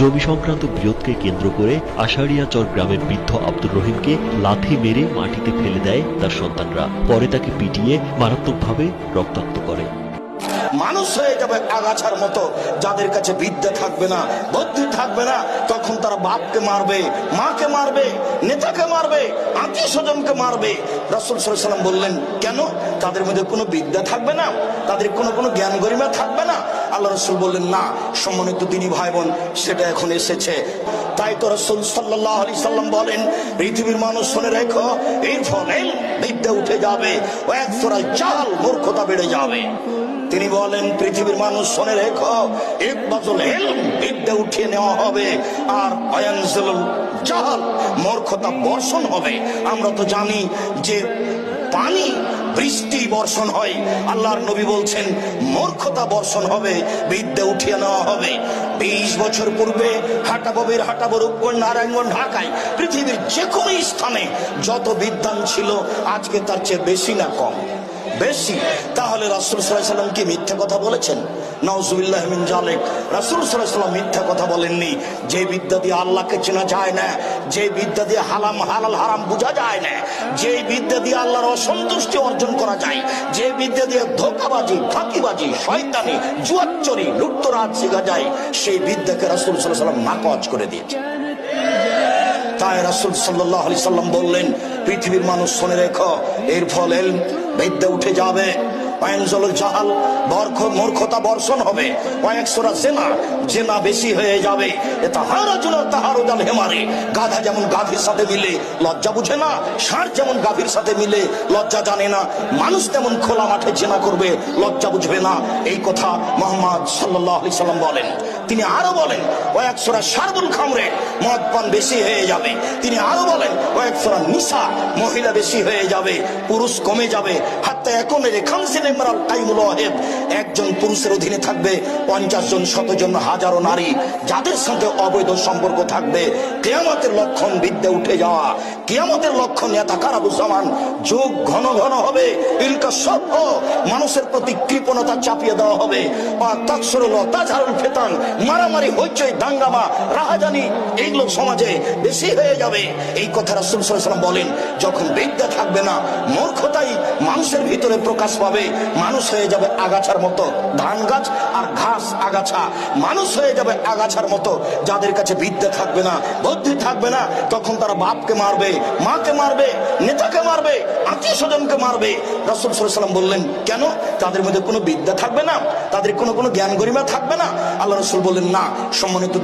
জমি সংক্রান্ত বিরোধকে কেন্দ্র করে আষাঢ়িয়াচর গ্রামের বৃদ্ধ আব্দুর রহিমকে লাথি মেরে মাটিতে ফেলে দেয় তার সন্তানরা। পরে তাকে পিটিয়ে মারাত্মকভাবে রক্তাক্ত করে। মানুষ হয়ে যাবে আগাছার মতো, যাদের কাছে বিদ্যা থাকবে না, বুদ্ধি থাকবে না, তখন তারা বাপকে মারবে, মাকে মারবে, নেতাকে মারবে, আত্মীয় স্বজনকে মারবে। রাসূল সাল্লাল্লাহু আলাইহি ওয়াসাল্লাম বললেন, কেন? তাদের মধ্যে কোনো বিদ্যা থাকবে না, তাদের কোনো জ্ঞান গরিমা থাকবে না। আল্লাহ রাসূল বললেন, না সম্মানিত দিনী ভাই বোন, সেটা এখন এসেছে। তাই তো রাসূল সাল্লাল্লাহু আলাইহি সাল্লাম বলেন, পৃথিবীর মানুষ শুনে রেখো, এই ফলে বিদ্যা উঠে যাবে, ও এক সূরা জাল, মূর্খতা বেড়ে যাবে। তিনি বলেন, পৃথিবীর মানুষ শুনে রেখো, ইকবাতুল ইলম, বিদ্যা উঠিয়ে নেওয়া হবে, আর আয়ানজুল জাহাল, মূর্খতা বর্ষণ হবে। আমরা তো জানি যে পানি বৃষ্টি বর্ষণ হয়, আল্লাহর নবী বলছেন মূর্খতা বর্ষণ হবে, বিদ্যা উঠিয়ে নেওয়া হবে। 20 বছর পূর্বে হাটাববির রূপগঞ্জ, নারায়ণগঞ্জ, ঢাকায়, পৃথিবীর যে কোনো স্থানে যত বিদ্বান ছিল, আজকে তার চেয়ে বেশি না কম? বেশি। তাহলে রাসূল সাল্লাল্লাহু আলাইহি ওয়াসাল্লাম কি মিথ্যা কথা বলেছেন? নাউযুবিল্লাহ মিন যালিক। রাসূল সাল্লাল্লাহু আলাইহি ওয়াসাল্লাম মিথ্যা কথা বলেননি। যে বিদ্যা দিয়ে আল্লাহকে চেনা যায় না, যে বিদ্যা দিয়ে হালাল হারাম বোঝা যায় না, যে বিদ্যা দিয়ে আল্লাহর অসন্তুষ্টি অর্জন করা যায়, যে বিদ্যা দিয়ে ধোঁকাবাজি, ফাঁকিবাজি, শয়তানি, জুয়াচুরি, লুটতরাজ শেখা যায়, সেই বিদ্যাকে রাসূল সাল্লাল্লাহু আলাইহি ওয়াসাল্লাম নাকচ করে দিয়েছেন। তাই রাসূল সাল্লাল্লাহু আলাইহি সাল্লাম বললেন, পৃথিবীর মানুষ শুনে রেখো, এর ফলে বিদ্যা উঠে যাবে, জাহাল, মূর্খতা বর্ষণ হবে, জেনা বেশি হয়ে যাবে। গাধা যেমন গাভীর সাথে মিলে লজ্জা বুঝে না, ষাঁড় যেমন গাভীর সাথে মিলে লজ্জা জানে না, মানুষ তেমন খোলা মাঠে জেনা করবে, লজ্জা বুঝবে না। এই কথা মুহাম্মদ সাল্লাল্লাহু আলাইহি সাল্লাম বলেন। তিনি আরো বলেন, শারবুল খামরে, মদ পান বেশি হয়ে যাবে। তিনি আরো বলেন, নিসা, মহিলা বেশি হয়ে যাবে, পুরুষ কমে যাবে। একজন পুরুষের অধীনে থাকবে 50 জন, 100 জন, হাজারো নারী, যাদের সাথে অবৈধ সম্পর্ক থাকবে। কিয়ামতের লক্ষণ বিদ্যা উঠে যাওয়া, কিয়ামতের লক্ষণ ইয়াতাকারাবুজ্জামান, যুগ ঘন ঘন হবে, ইলকা সভ্য, মানুষের প্রতি কৃপণতা চাপিয়ে দেওয়া হবে, ফেতান, মারামারি, হইচই, দাঙ্গামা, রাহাজানি, এইগুলো সমাজে বেশি হয়ে যাবে। এই কথা রাসূল সাল্লাল্লাহু আলাইহি ওয়াসাল্লাম বলেন। যখন বিদ্যা থাকবে না, মূর্খতাই মানুষের ভিতরে প্রকাশ পাবে, মানুষ হয়ে যাবে আগাছার মতো, ধান গাছ আর ঘাস আগাছা, মানুষ হয়ে যাবে আগাছার মতো। যাদের কাছে বিদ্যা থাকবে না, বুদ্ধি থাকবে না, তখন তারা বাপকে মারবে, মাকে মারবে, নেতাকে মারবে, আত্মীয় স্বজনকে মারবে। রাসূল সাল্লাল্লাহু আলাইহি ওয়াসাল্লাম বললেন, কেন? তাদের মধ্যে কোনো বিদ্যা থাকবে না, তাদের কোনো জ্ঞান গরিমা থাকবে না। আল্লাহ রাসূল বললেন, না সম্মানিত